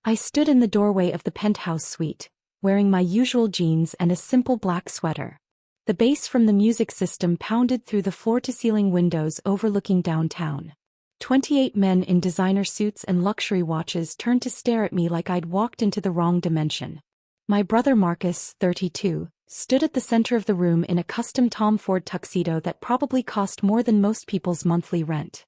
I stood in the doorway of the penthouse suite, wearing my usual jeans and a simple black sweater. The bass from the music system pounded through the floor-to-ceiling windows overlooking downtown. 28 men in designer suits and luxury watches turned to stare at me like I'd walked into the wrong dimension. My brother Marcus, 32, stood at the center of the room in a custom Tom Ford tuxedo that probably cost more than most people's monthly rent.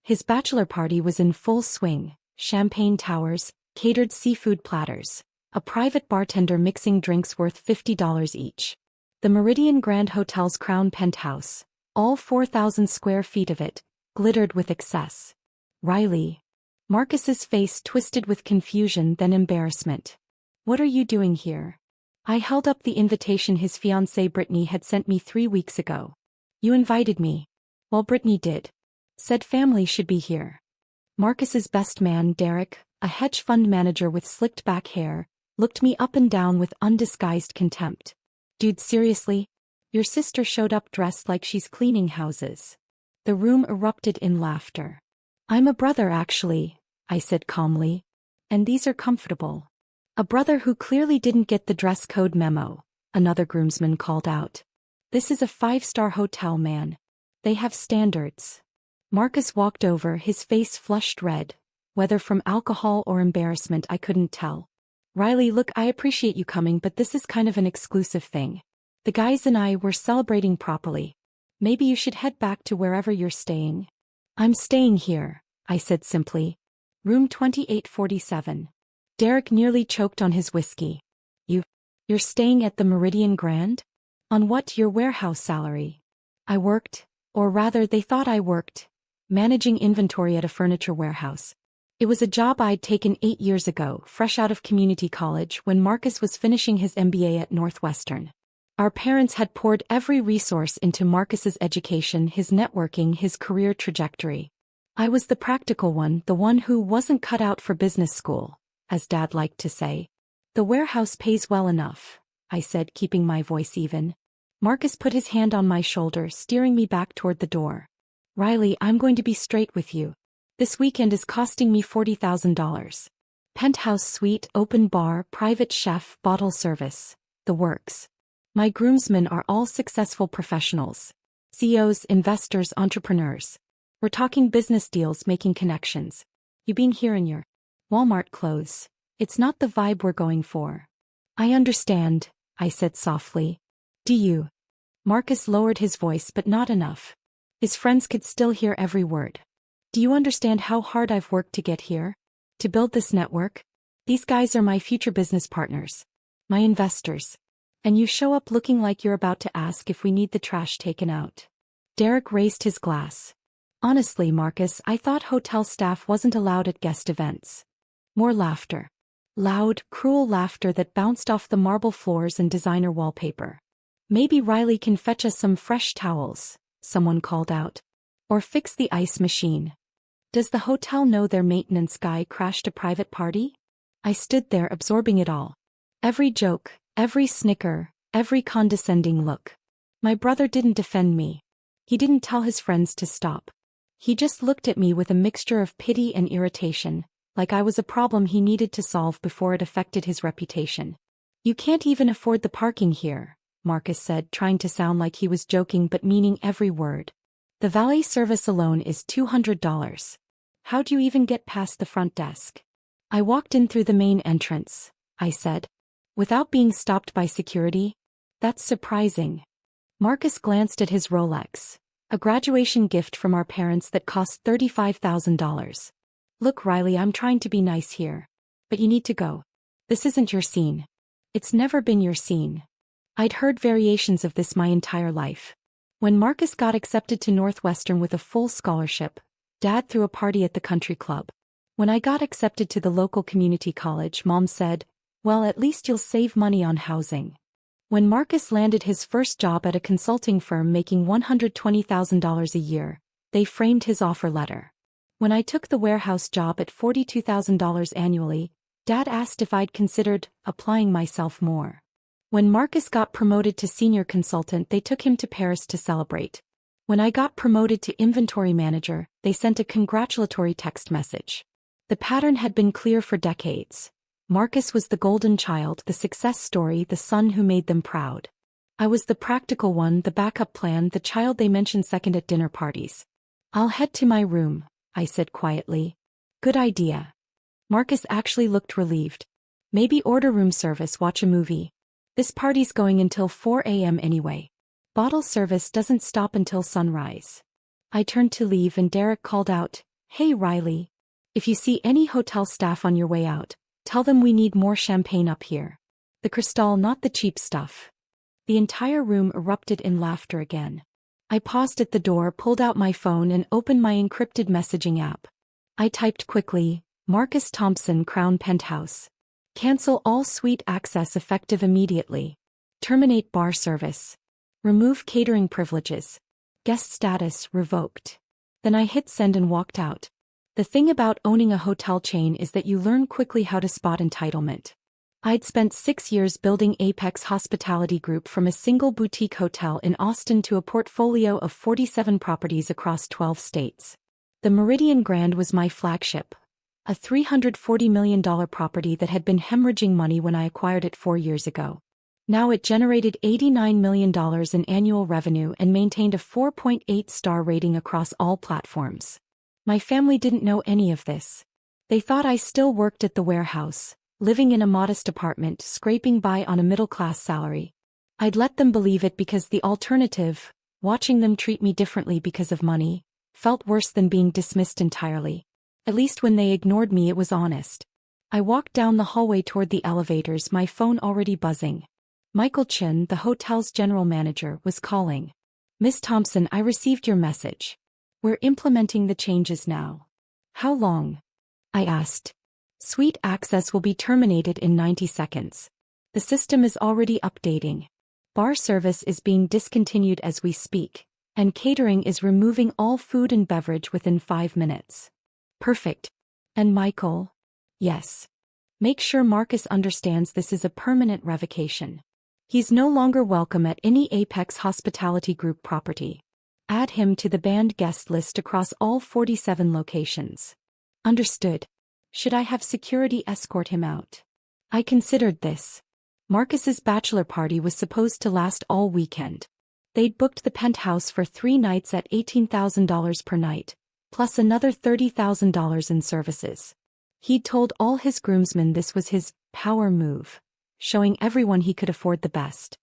His bachelor party was in full swing: champagne towers, catered seafood platters, a private bartender mixing drinks worth $50 each. The Meridian Grand Hotel's crown penthouse, all 4,000 square feet of it, glittered with excess. Riley. Marcus's face twisted with confusion then embarrassment. What are you doing here? I held up the invitation his fiancée Brittany had sent me 3 weeks ago. You invited me. Well, Brittany did. Said family should be here. Marcus's best man, Derek, a hedge fund manager with slicked back hair, looked me up and down with undisguised contempt. Dude, seriously? Your sister showed up dressed like she's cleaning houses. The room erupted in laughter. I'm a brother actually, I said calmly. And these are comfortable. A brother who clearly didn't get the dress code memo, another groomsman called out. This is a 5-star hotel, man. They have standards. Marcus walked over, his face flushed red, whether from alcohol or embarrassment I couldn't tell. Riley, look, I appreciate you coming, but this is kind of an exclusive thing. The guys and I were celebrating properly. Maybe you should head back to wherever you're staying. I'm staying here, I said simply. Room 2847. Derek nearly choked on his whiskey. You're staying at the Meridian Grand? On what, your warehouse salary? I worked, or rather they thought I worked, managing inventory at a furniture warehouse. It was a job I'd taken 8 years ago, fresh out of community college when Marcus was finishing his MBA at Northwestern. Our parents had poured every resource into Marcus's education, his networking, his career trajectory. I was the practical one, the one who wasn't cut out for business school, as Dad liked to say. The warehouse pays well enough, I said, keeping my voice even. Marcus put his hand on my shoulder, steering me back toward the door. Riley, I'm going to be straight with you. This weekend is costing me $40,000. Penthouse suite, open bar, private chef, bottle service, the works. My groomsmen are all successful professionals. CEOs, investors, entrepreneurs. We're talking business deals, making connections. You being here in your Walmart clothes. It's not the vibe we're going for. I understand, I said softly. Do you? Marcus lowered his voice, but not enough. His friends could still hear every word. Do you understand how hard I've worked to get here? To build this network? These guys are my future business partners. My investors. And you show up looking like you're about to ask if we need the trash taken out. Derek raised his glass. Honestly, Marcus, I thought hotel staff wasn't allowed at guest events. More laughter. Loud, cruel laughter that bounced off the marble floors and designer wallpaper. Maybe Riley can fetch us some fresh towels, someone called out. Or fix the ice machine. Does the hotel know their maintenance guy crashed a private party? I stood there absorbing it all. Every joke, every snicker, every condescending look. My brother didn't defend me. He didn't tell his friends to stop. He just looked at me with a mixture of pity and irritation, like I was a problem he needed to solve before it affected his reputation. You can't even afford the parking here, Marcus said, trying to sound like he was joking but meaning every word. The valet service alone is $200. How do you even get past the front desk? I walked in through the main entrance, I said. Without being stopped by security? That's surprising. Marcus glanced at his Rolex, a graduation gift from our parents that cost $35,000. Look, Riley, I'm trying to be nice here. But you need to go. This isn't your scene. It's never been your scene. I'd heard variations of this my entire life. When Marcus got accepted to Northwestern with a full scholarship, Dad threw a party at the country club. When I got accepted to the local community college, Mom said, well, at least you'll save money on housing. When Marcus landed his first job at a consulting firm making $120,000 a year, they framed his offer letter. When I took the warehouse job at $42,000 annually, Dad asked if I'd considered applying myself more. When Marcus got promoted to senior consultant, they took him to Paris to celebrate. When I got promoted to inventory manager, they sent a congratulatory text message. The pattern had been clear for decades. Marcus was the golden child, the success story, the son who made them proud. I was the practical one, the backup plan, the child they mentioned second at dinner parties. I'll head to my room, I said quietly. Good idea. Marcus actually looked relieved. Maybe order room service, watch a movie. This party's going until 4 a.m. anyway. Bottle service doesn't stop until sunrise. I turned to leave and Derek called out, Hey Riley. If you see any hotel staff on your way out, tell them we need more champagne up here. The Cristal, not the cheap stuff. The entire room erupted in laughter again. I paused at the door, pulled out my phone and opened my encrypted messaging app. I typed quickly, Marcus Thompson, Crown Penthouse. Cancel all suite access effective immediately. Terminate bar service. Remove catering privileges. Guest status revoked. Then I hit send and walked out. The thing about owning a hotel chain is that you learn quickly how to spot entitlement. I'd spent 6 years building Apex Hospitality Group from a single boutique hotel in Austin to a portfolio of 47 properties across 12 states. The Meridian Grand was my flagship, a $340 million property that had been hemorrhaging money when I acquired it 4 years ago. Now it generated $89 million in annual revenue and maintained a 4.8-star rating across all platforms. My family didn't know any of this. They thought I still worked at the warehouse, living in a modest apartment, scraping by on a middle-class salary. I'd let them believe it because the alternative, watching them treat me differently because of money, felt worse than being dismissed entirely. At least when they ignored me it was honest. I walked down the hallway toward the elevators, my phone already buzzing. Michael Chin, the hotel's general manager, was calling. Miss Thompson, I received your message. We're implementing the changes now. How long? I asked. Suite access will be terminated in 90 seconds. The system is already updating. Bar service is being discontinued as we speak, and catering is removing all food and beverage within 5 minutes. Perfect. And Michael? Yes. Make sure Marcus understands this is a permanent revocation. He's no longer welcome at any Apex Hospitality Group property. Add him to the banned guest list across all 47 locations. Understood. Should I have security escort him out? I considered this. Marcus's bachelor party was supposed to last all weekend. They'd booked the penthouse for 3 nights at $18,000 per night, plus another $30,000 in services. He'd told all his groomsmen this was his power move, showing everyone he could afford the best.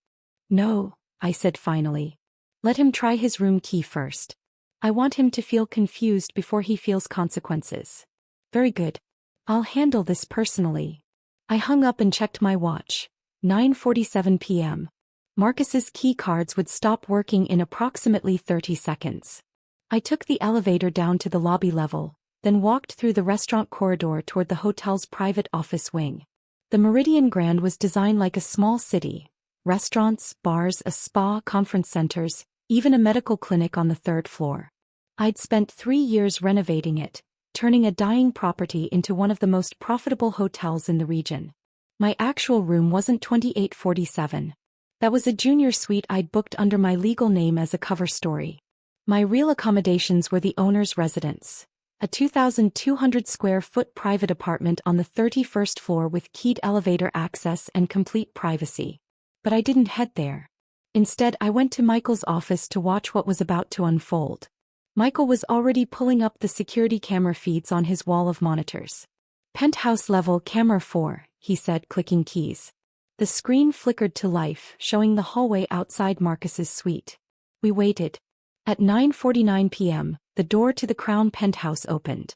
No, I said finally. Let him try his room key first. I want him to feel confused before he feels consequences. Very good. I'll handle this personally. I hung up and checked my watch. 9:47 p.m. Marcus's key cards would stop working in approximately 30 seconds. I took the elevator down to the lobby level, then walked through the restaurant corridor toward the hotel's private office wing. The Meridian Grand was designed like a small city. Restaurants, bars, a spa, conference centers, even a medical clinic on the 3rd floor. I'd spent 3 years renovating it, turning a dying property into one of the most profitable hotels in the region. My actual room wasn't 2847. That was a junior suite I'd booked under my legal name as a cover story. My real accommodations were the owner's residence, a 2,200 square foot private apartment on the 31st floor with keyed elevator access and complete privacy. But I didn't head there. Instead, I went to Michael's office to watch what was about to unfold. Michael was already pulling up the security camera feeds on his wall of monitors. Penthouse level camera 4, he said, clicking keys. The screen flickered to life, showing the hallway outside Marcus's suite. We waited. At 9:49 p.m., the door to the Crown Penthouse opened.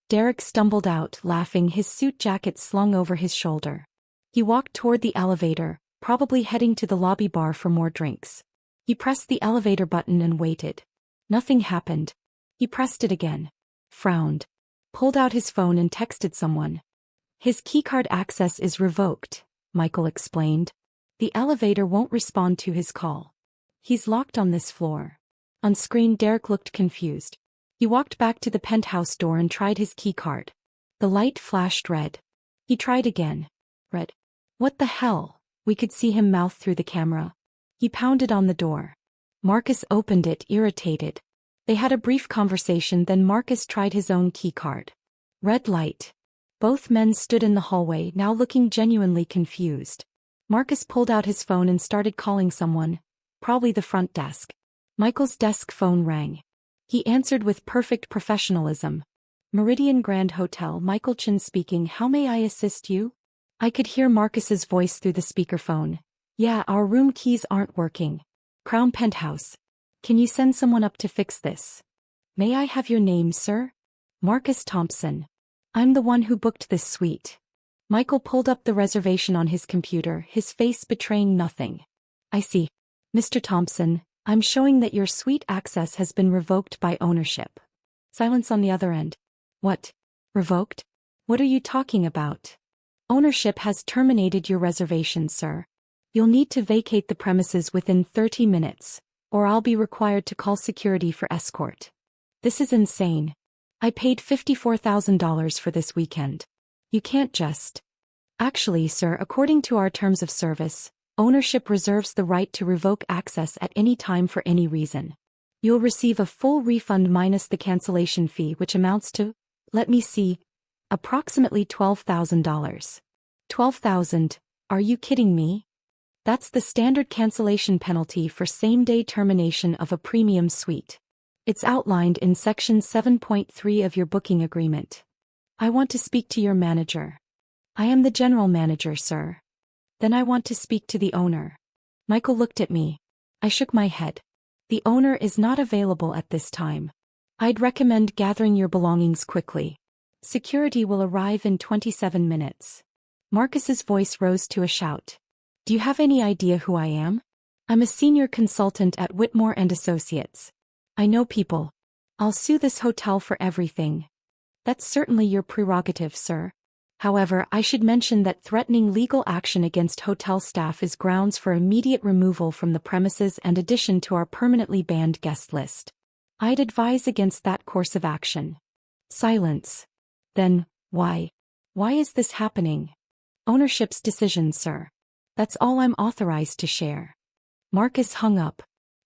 Derek stumbled out, laughing, his suit jacket slung over his shoulder. He walked toward the elevator, probably heading to the lobby bar for more drinks. He pressed the elevator button and waited. Nothing happened. He pressed it again. Frowned. Pulled out his phone and texted someone. His keycard access is revoked, Michael explained. The elevator won't respond to his call. He's locked on this floor. On screen, Derek looked confused. He walked back to the penthouse door and tried his keycard. The light flashed red. He tried again. Red. What the hell? We could see him mouth through the camera. He pounded on the door. Marcus opened it, irritated. They had a brief conversation, then Marcus tried his own keycard. Red light. Both men stood in the hallway, now looking genuinely confused. Marcus pulled out his phone and started calling someone, probably the front desk. Michael's desk phone rang. He answered with perfect professionalism. Meridian Grand Hotel, Michael Chen speaking. How may I assist you? I could hear Marcus's voice through the speakerphone. Yeah, our room keys aren't working. Crown Penthouse. Can you send someone up to fix this? May I have your name, sir? Marcus Thompson. I'm the one who booked this suite. Michael pulled up the reservation on his computer, his face betraying nothing. I see. Mr. Thompson, I'm showing that your suite access has been revoked by ownership. Silence on the other end. What? Revoked? What are you talking about? Ownership has terminated your reservation, sir. You'll need to vacate the premises within 30 minutes, or I'll be required to call security for escort. This is insane. I paid $54,000 for this weekend. You can't just... Actually, sir, according to our terms of service, ownership reserves the right to revoke access at any time for any reason. You'll receive a full refund minus the cancellation fee, which amounts to, let me see, approximately $12,000. $12,000? Are you kidding me? That's the standard cancellation penalty for same-day termination of a premium suite. It's outlined in Section 7.3 of your booking agreement. I want to speak to your manager. I am the general manager, sir. Then I want to speak to the owner. Michael looked at me. I shook my head. The owner is not available at this time. I'd recommend gathering your belongings quickly. Security will arrive in 27 minutes. Marcus's voice rose to a shout. Do you have any idea who I am? I'm a senior consultant at Whitmore & Associates. I know people. I'll sue this hotel for everything. That's certainly your prerogative, sir. However, I should mention that threatening legal action against hotel staff is grounds for immediate removal from the premises and addition to our permanently banned guest list. I'd advise against that course of action. Silence. Then, why? Why is this happening? Ownership's decision, sir. That's all I'm authorized to share. Marcus hung up.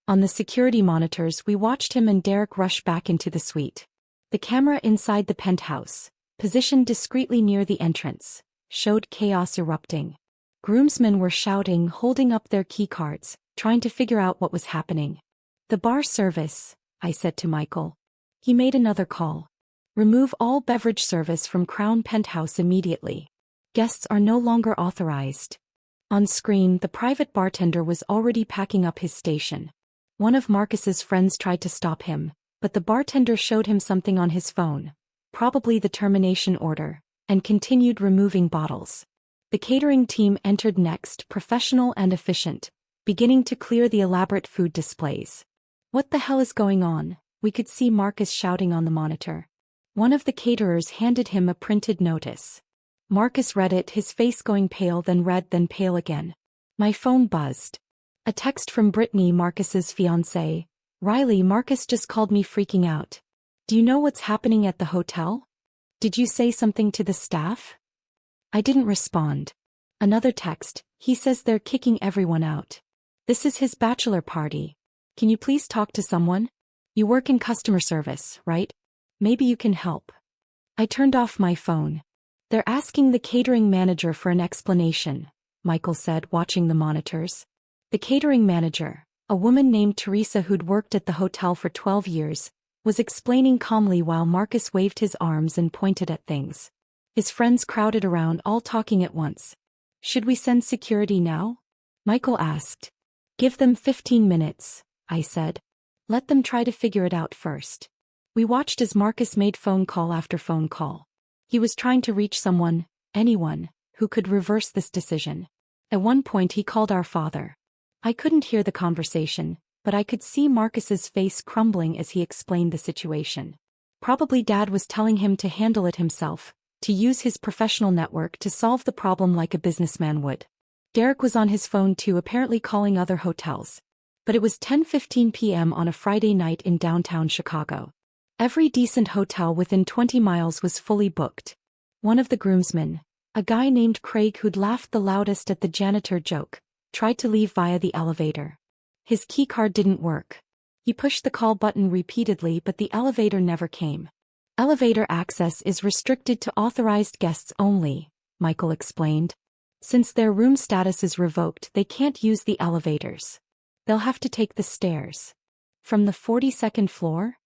On the security monitors, we watched him and Derek rush back into the suite. The camera inside the penthouse, positioned discreetly near the entrance, showed chaos erupting. Groomsmen were shouting, holding up their keycards, trying to figure out what was happening. The bar service, I said to Michael. He made another call. Remove all beverage service from Crown Penthouse immediately. Guests are no longer authorized. On screen, the private bartender was already packing up his station. One of Marcus's friends tried to stop him, but the bartender showed him something on his phone, probably the termination order, and continued removing bottles. The catering team entered next, professional and efficient, beginning to clear the elaborate food displays. What the hell is going on? We could see Marcus shouting on the monitor. One of the caterers handed him a printed notice. Marcus read it, his face going pale, then red, then pale again. My phone buzzed. A text from Brittany, Marcus's fiancée. Riley, Marcus just called me freaking out. Do you know what's happening at the hotel? Did you say something to the staff? I didn't respond. Another text. He says they're kicking everyone out. This is his bachelor party. Can you please talk to someone? You work in customer service, right? Maybe you can help. I turned off my phone. They're asking the catering manager for an explanation, Michael said, watching the monitors. The catering manager, a woman named Teresa who'd worked at the hotel for 12 years, was explaining calmly while Marcus waved his arms and pointed at things. His friends crowded around, all talking at once. Should we send security now? Michael asked. Give them 15 minutes, I said. Let them try to figure it out first. We watched as Marcus made phone call after phone call. He was trying to reach someone, anyone, who could reverse this decision. At one point he called our father. I couldn't hear the conversation, but I could see Marcus's face crumbling as he explained the situation. Probably Dad was telling him to handle it himself, to use his professional network to solve the problem like a businessman would. Derek was on his phone too, apparently calling other hotels. But it was 10:15 p.m. on a Friday night in downtown Chicago. Every decent hotel within 20 miles was fully booked. One of the groomsmen, a guy named Craig who'd laughed the loudest at the janitor joke, tried to leave via the elevator. His keycard didn't work. He pushed the call button repeatedly, but the elevator never came. Elevator access is restricted to authorized guests only, Michael explained. Since their room status is revoked, they can't use the elevators. They'll have to take the stairs. From the 42nd floor?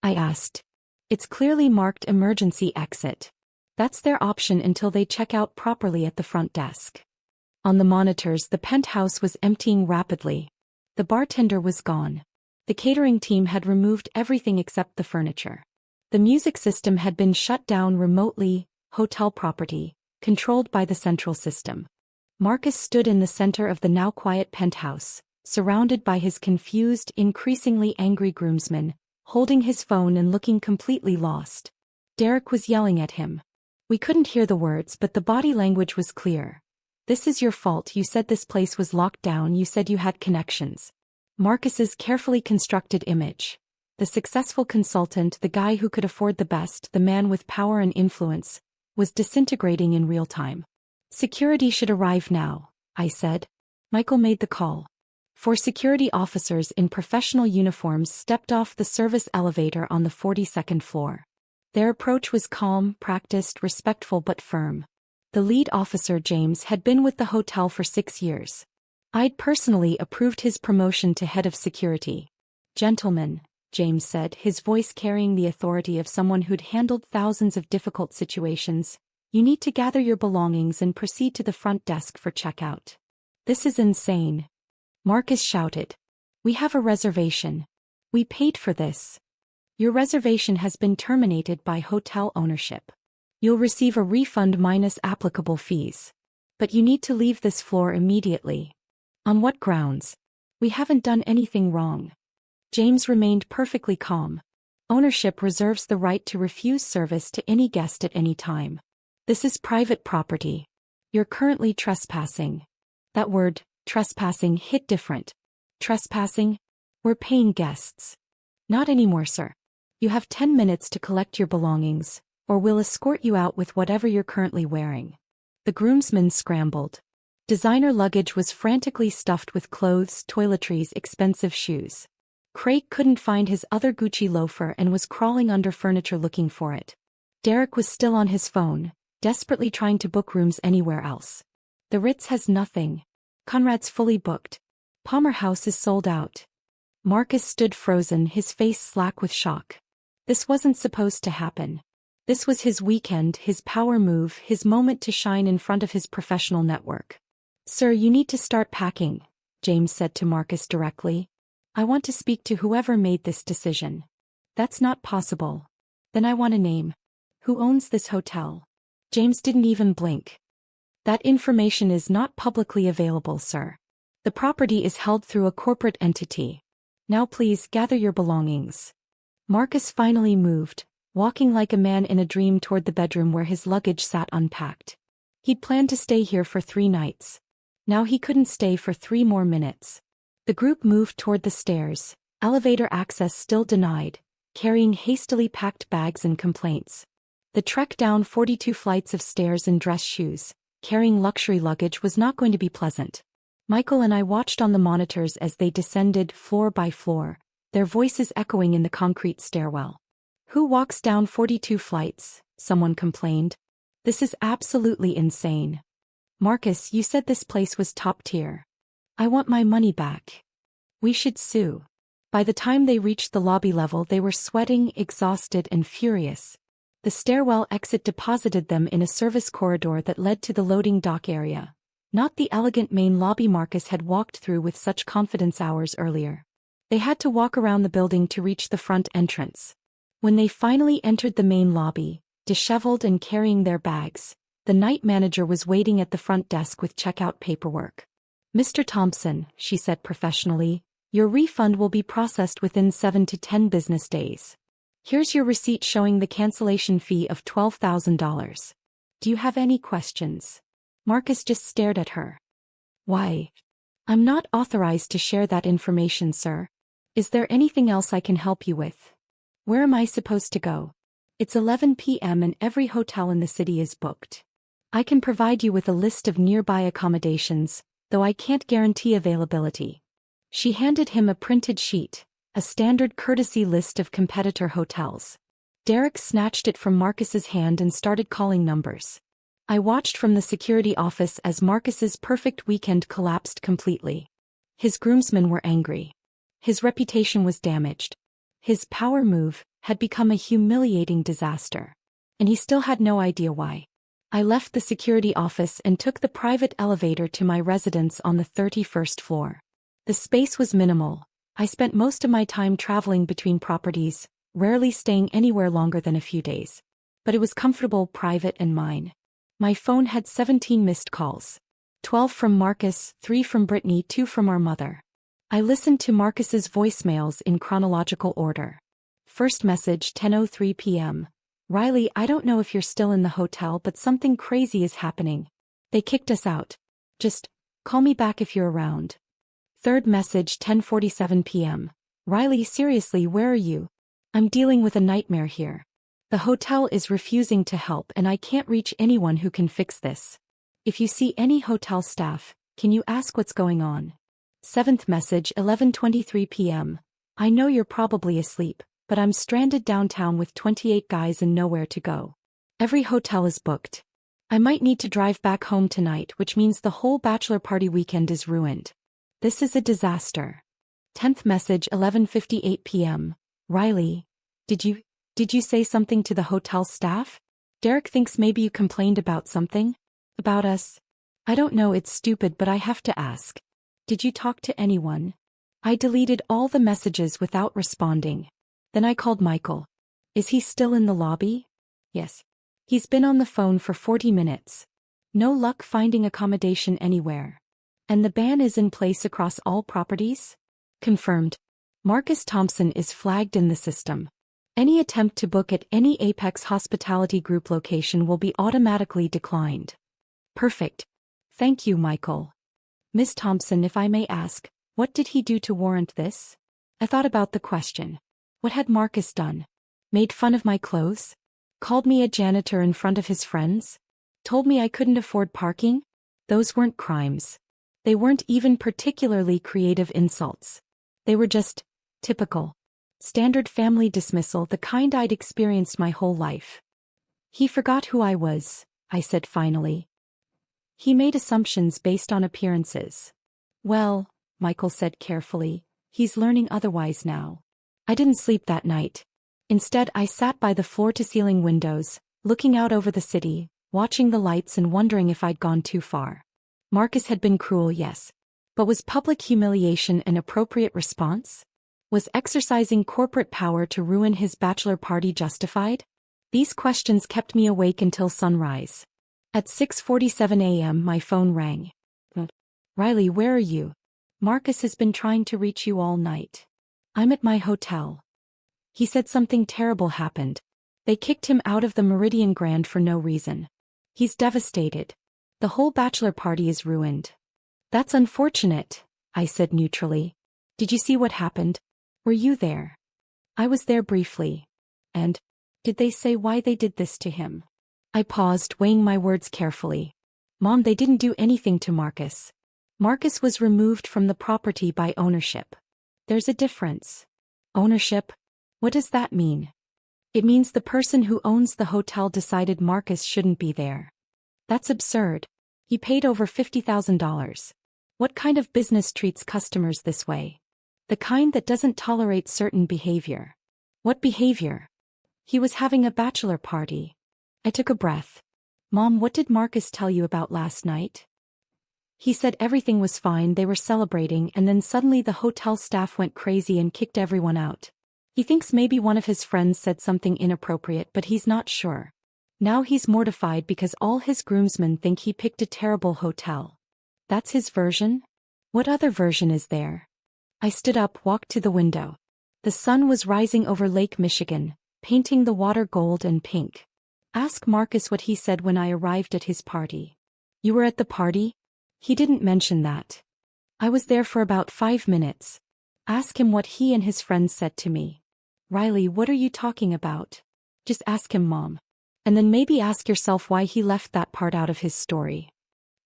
I asked. It's clearly marked emergency exit. That's their option until they check out properly at the front desk. On the monitors, the penthouse was emptying rapidly. The bartender was gone. The catering team had removed everything except the furniture. The music system had been shut down remotely, hotel property, controlled by the central system. Marcus stood in the center of the now quiet penthouse, surrounded by his confused, increasingly angry groomsmen, holding his phone and looking completely lost. Derek was yelling at him. We couldn't hear the words, but the body language was clear. This is your fault. You said this place was locked down. You said you had connections. Marcus's carefully constructed image. The successful consultant, the guy who could afford the best, the man with power and influence, was disintegrating in real time. Security should arrive now, I said. Michael made the call. 4 security officers in professional uniforms stepped off the service elevator on the 42nd floor. Their approach was calm, practiced, respectful but firm. The lead officer, James, had been with the hotel for 6 years. I'd personally approved his promotion to head of security. Gentlemen, James said, his voice carrying the authority of someone who'd handled thousands of difficult situations, you need to gather your belongings and proceed to the front desk for checkout. This is insane. Marcus shouted. We have a reservation. We paid for this. Your reservation has been terminated by hotel ownership. You'll receive a refund minus applicable fees. But you need to leave this floor immediately. On what grounds? We haven't done anything wrong. James remained perfectly calm. Ownership reserves the right to refuse service to any guest at any time. This is private property. You're currently trespassing. That word, trespassing, hit different. Trespassing? We're paying guests. Not anymore, sir. You have 10 minutes to collect your belongings, or we'll escort you out with whatever you're currently wearing. The groomsmen scrambled. Designer luggage was frantically stuffed with clothes, toiletries, expensive shoes. Craig couldn't find his other Gucci loafer and was crawling under furniture looking for it. Derek was still on his phone, desperately trying to book rooms anywhere else. The Ritz has nothing. Conrad's fully booked. Palmer House is sold out. Marcus stood frozen, his face slack with shock. This wasn't supposed to happen. This was his weekend, his power move, his moment to shine in front of his professional network. Sir, you need to start packing, James said to Marcus directly. I want to speak to whoever made this decision. That's not possible. Then I want a name. Who owns this hotel? James didn't even blink. That information is not publicly available, sir. The property is held through a corporate entity. Now please gather your belongings. Marcus finally moved, walking like a man in a dream toward the bedroom where his luggage sat unpacked. He'd planned to stay here for 3 nights. Now he couldn't stay for 3 more minutes. The group moved toward the stairs, elevator access still denied, carrying hastily packed bags and complaints. The trek down 42 flights of stairs in dress shoes, carrying luxury luggage, was not going to be pleasant. Michael and I watched on the monitors as they descended floor by floor, their voices echoing in the concrete stairwell. Who walks down 42 flights? Someone complained. This is absolutely insane. Marcus, you said this place was top tier. I want my money back. We should sue. By the time they reached the lobby level, they were sweating, exhausted, and furious. The stairwell exit deposited them in a service corridor that led to the loading dock area, not the elegant main lobby Marcus had walked through with such confidence hours earlier. They had to walk around the building to reach the front entrance. When they finally entered the main lobby, disheveled and carrying their bags, the night manager was waiting at the front desk with checkout paperwork. Mr. Thompson, she said professionally, your refund will be processed within 7 to 10 business days. Here's your receipt showing the cancellation fee of $12,000. Do you have any questions? Marcus just stared at her. Why? I'm not authorized to share that information, sir. Is there anything else I can help you with? Where am I supposed to go? It's 11 p.m. and every hotel in the city is booked. I can provide you with a list of nearby accommodations, though I can't guarantee availability. She handed him a printed sheet, a standard courtesy list of competitor hotels. Derek snatched it from Marcus's hand and started calling numbers. I watched from the security office as Marcus's perfect weekend collapsed completely. His groomsmen were angry. His reputation was damaged. His power move had become a humiliating disaster. And he still had no idea why. I left the security office and took the private elevator to my residence on the 31st floor. The space was minimal. I spent most of my time traveling between properties, rarely staying anywhere longer than a few days. But it was comfortable, private, and mine. My phone had 17 missed calls. 12 from Marcus, 3 from Brittany, 2 from our mother. I listened to Marcus's voicemails in chronological order. First message, 10:03 p.m. Riley, I don't know if you're still in the hotel, but something crazy is happening. They kicked us out. Just call me back if you're around. Third message, 10:47 p.m. Riley, seriously, where are you? I'm dealing with a nightmare here. The hotel is refusing to help and I can't reach anyone who can fix this. If you see any hotel staff, can you ask what's going on? Seventh message, 11:23 p.m. I know you're probably asleep, but I'm stranded downtown with 28 guys and nowhere to go. Every hotel is booked. I might need to drive back home tonight, which means the whole bachelor party weekend is ruined. This is a disaster. 10th message, 11:58 p.m. Riley, did you say something to the hotel staff? Derek thinks maybe you complained about something? About us? I don't know, it's stupid, but I have to ask. Did you talk to anyone? I deleted all the messages without responding. Then I called Michael. Is he still in the lobby? Yes. He's been on the phone for 40 minutes. No luck finding accommodation anywhere. And the ban is in place across all properties? Confirmed. Marcus Thompson is flagged in the system. Any attempt to book at any Apex Hospitality Group location will be automatically declined. Perfect. Thank you, Michael. Miss Thompson, if I may ask, what did he do to warrant this? I thought about the question. What had Marcus done? Made fun of my clothes? Called me a janitor in front of his friends? Told me I couldn't afford parking? Those weren't crimes. They weren't even particularly creative insults. They were just typical. Standard family dismissal, the kind I'd experienced my whole life. He forgot who I was, I said finally. He made assumptions based on appearances. Well, Michael said carefully, he's learning otherwise now. I didn't sleep that night. Instead, I sat by the floor-to-ceiling windows, looking out over the city, watching the lights and wondering if I'd gone too far. Marcus had been cruel, yes. But was public humiliation an appropriate response? Was exercising corporate power to ruin his bachelor party justified? These questions kept me awake until sunrise. At 6:47 a.m. my phone rang. Riley, where are you? Marcus has been trying to reach you all night. I'm at my hotel. He said something terrible happened. They kicked him out of the Meridian Grand for no reason. He's devastated. The whole bachelor party is ruined. That's unfortunate, I said neutrally. Did you see what happened? Were you there? I was there briefly. And did they say why they did this to him? I paused, weighing my words carefully. Mom, they didn't do anything to Marcus. Marcus was removed from the property by ownership. There's a difference. Ownership? What does that mean? It means the person who owns the hotel decided Marcus shouldn't be there. That's absurd. He paid over $50,000. What kind of business treats customers this way? The kind that doesn't tolerate certain behavior. What behavior? He was having a bachelor party. I took a breath. Mom, what did Marcus tell you about last night? He said everything was fine, they were celebrating, and then suddenly the hotel staff went crazy and kicked everyone out. He thinks maybe one of his friends said something inappropriate, but he's not sure. Now he's mortified because all his groomsmen think he picked a terrible hotel. That's his version? What other version is there? I stood up, walked to the window. The sun was rising over Lake Michigan, painting the water gold and pink. Ask Marcus what he said when I arrived at his party. You were at the party? He didn't mention that. I was there for about 5 minutes. Ask him what he and his friends said to me. Riley, what are you talking about? Just ask him, Mom. And then maybe ask yourself why he left that part out of his story.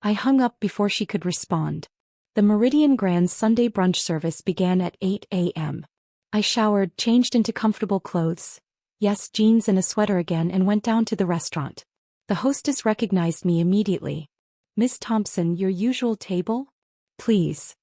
I hung up before she could respond. The Meridian Grand Sunday brunch service began at 8 a.m. I showered, changed into comfortable clothes, Yes, jeans and a sweater again, and went down to the restaurant. The hostess recognized me immediately. Miss Thompson, your usual table? Please.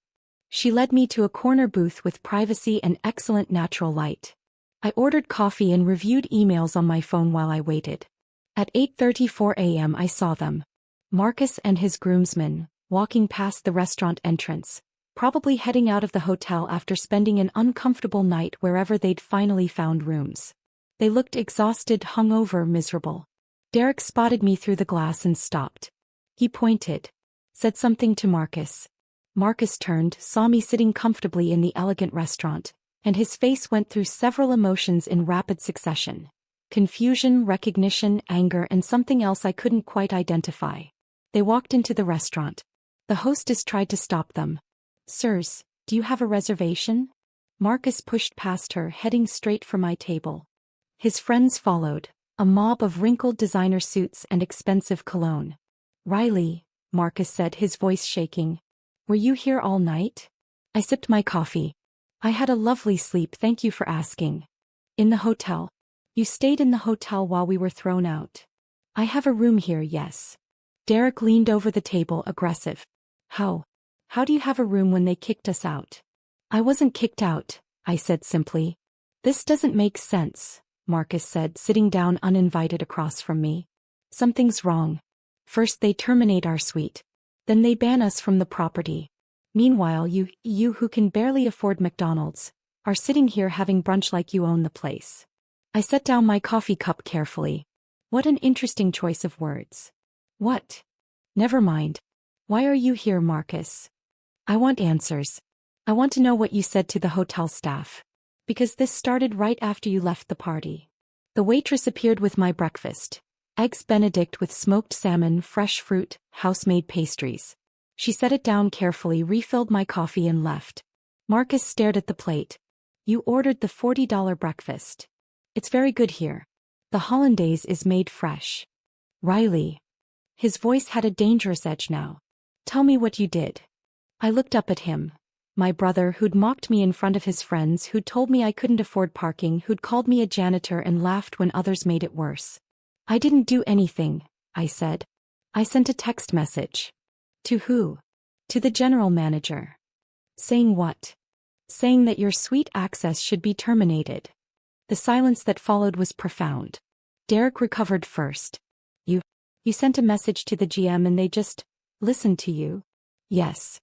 She led me to a corner booth with privacy and excellent natural light. I ordered coffee and reviewed emails on my phone while I waited. At 8:34 a.m. I saw them. Marcus and his groomsmen, walking past the restaurant entrance, probably heading out of the hotel after spending an uncomfortable night wherever they'd finally found rooms. They looked exhausted, hungover, miserable. Derek spotted me through the glass and stopped. He pointed. Said something to Marcus. Marcus turned, saw me sitting comfortably in the elegant restaurant, and his face went through several emotions in rapid succession. Confusion, recognition, anger, and something else I couldn't quite identify. They walked into the restaurant. The hostess tried to stop them. Sirs, do you have a reservation? Marcus pushed past her, heading straight for my table. His friends followed, a mob of wrinkled designer suits and expensive cologne. Riley, Marcus said, his voice shaking. Were you here all night? I sipped my coffee. I had a lovely sleep, thank you for asking. In the hotel. You stayed in the hotel while we were thrown out. I have a room here, yes. Derek leaned over the table, aggressive. How do you have a room when they kicked us out? I wasn't kicked out, I said simply. This doesn't make sense, Marcus said, sitting down uninvited across from me. Something's wrong. First they terminate our suite. Then they ban us from the property. Meanwhile you who can barely afford McDonald's, are sitting here having brunch like you own the place. I set down my coffee cup carefully. What an interesting choice of words. What? Never mind. Why are you here, Marcus? I want answers. I want to know what you said to the hotel staff. Because this started right after you left the party. The waitress appeared with my breakfast. Eggs Benedict with smoked salmon, fresh fruit, house-made pastries. She set it down carefully, refilled my coffee and left. Marcus stared at the plate. You ordered the $40 breakfast. It's very good here. The hollandaise is made fresh. Riley. His voice had a dangerous edge now. Tell me what you did. I looked up at him. My brother, who'd mocked me in front of his friends, who'd told me I couldn't afford parking, who'd called me a janitor and laughed when others made it worse. I didn't do anything, I said. I sent a text message. To who? To the general manager. Saying what? Saying that your suite access should be terminated. The silence that followed was profound. Derek recovered first. You sent a message to the GM and they just listened to you? Yes.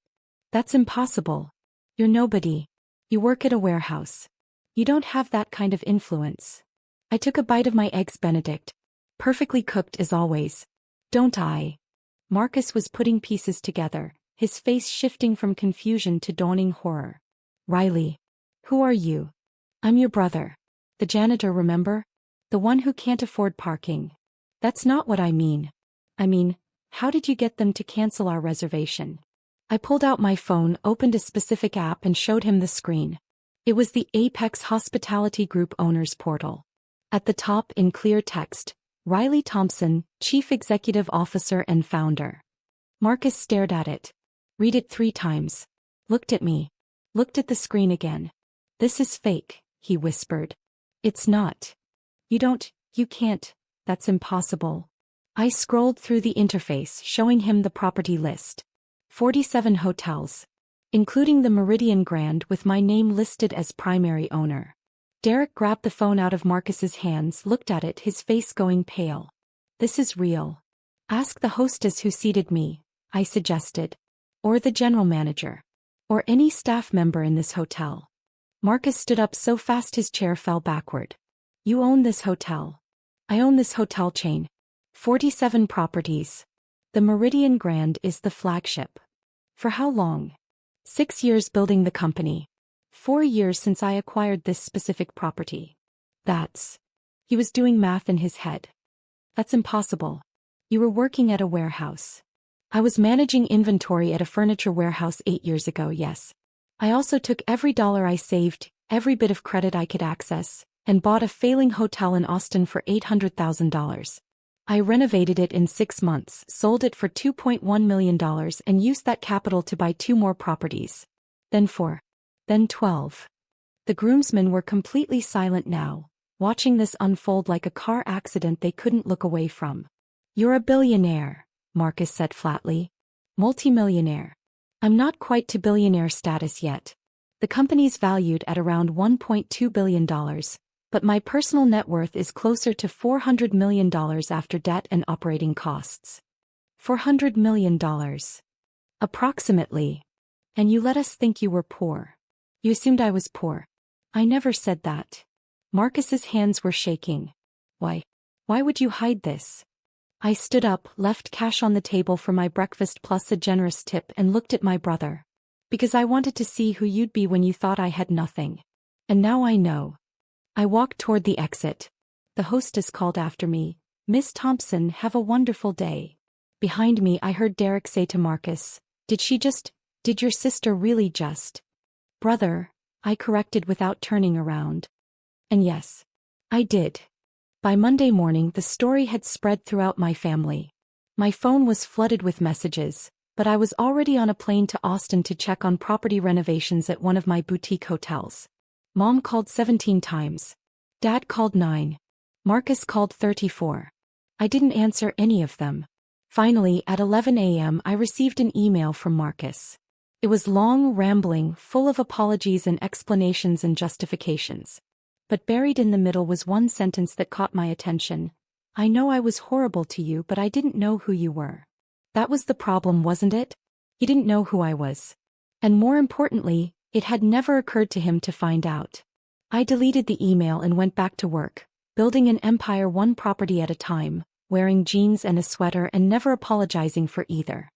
That's impossible. You're nobody. You work at a warehouse. You don't have that kind of influence. I took a bite of my eggs Benedict. Perfectly cooked as always. Don't I? Marcus was putting pieces together, his face shifting from confusion to dawning horror. Riley. Who are you? I'm your brother. The janitor, remember? The one who can't afford parking. That's not what I mean. I mean, how did you get them to cancel our reservation? I pulled out my phone, opened a specific app and showed him the screen. It was the Apex Hospitality Group Owners Portal. At the top, in clear text, Riley Thompson, Chief Executive Officer and Founder. Marcus stared at it. Read it 3 times. Looked at me. Looked at the screen again. This is fake, he whispered. It's not. You can't, that's impossible. I scrolled through the interface, showing him the property list. 47 hotels. Including the Meridian Grand with my name listed as primary owner. Derek grabbed the phone out of Marcus's hands, looked at it, his face going pale. This is real. Ask the hostess who seated me, I suggested. Or the general manager. Or any staff member in this hotel. Marcus stood up so fast his chair fell backward. You own this hotel. I own this hotel chain. 47 properties. The Meridian Grand is the flagship. For how long? 6 years building the company. 4 years since I acquired this specific property. He was doing math in his head. That's impossible. You were working at a warehouse. I was managing inventory at a furniture warehouse 8 years ago, yes. I also took every dollar I saved, every bit of credit I could access, and bought a failing hotel in Austin for $800,000. I renovated it in 6 months, sold it for $2.1 million and used that capital to buy 2 more properties. Then 4. Then 12. The groomsmen were completely silent now, watching this unfold like a car accident they couldn't look away from. "You're a billionaire," Marcus said flatly. "Multimillionaire. I'm not quite to billionaire status yet. The company's valued at around $1.2 billion, but my personal net worth is closer to $400 million after debt and operating costs." $400 million. Approximately. "And you let us think you were poor. You assumed I was poor." "I never said that." Marcus's hands were shaking. Why would you hide this?" I stood up, left cash on the table for my breakfast plus a generous tip, and looked at my brother. "Because I wanted to see who you'd be when you thought I had nothing. And now I know." I walked toward the exit. The hostess called after me, "Miss Thompson, have a wonderful day." Behind me I heard Derek say to Marcus, Did your sister really just?" "Brother," I corrected without turning around. And yes, I did. By Monday morning the story had spread throughout my family. My phone was flooded with messages, but I was already on a plane to Austin to check on property renovations at one of my boutique hotels. Mom called 17 times. Dad called 9. Marcus called 34. I didn't answer any of them. Finally, at 11 a.m. I received an email from Marcus. It was long, rambling, full of apologies and explanations and justifications. But buried in the middle was one sentence that caught my attention. "I know I was horrible to you, but I didn't know who you were." That was the problem, wasn't it? He didn't know who I was. And more importantly, it had never occurred to him to find out. I deleted the email and went back to work, building an empire one property at a time, wearing jeans and a sweater and never apologizing for either.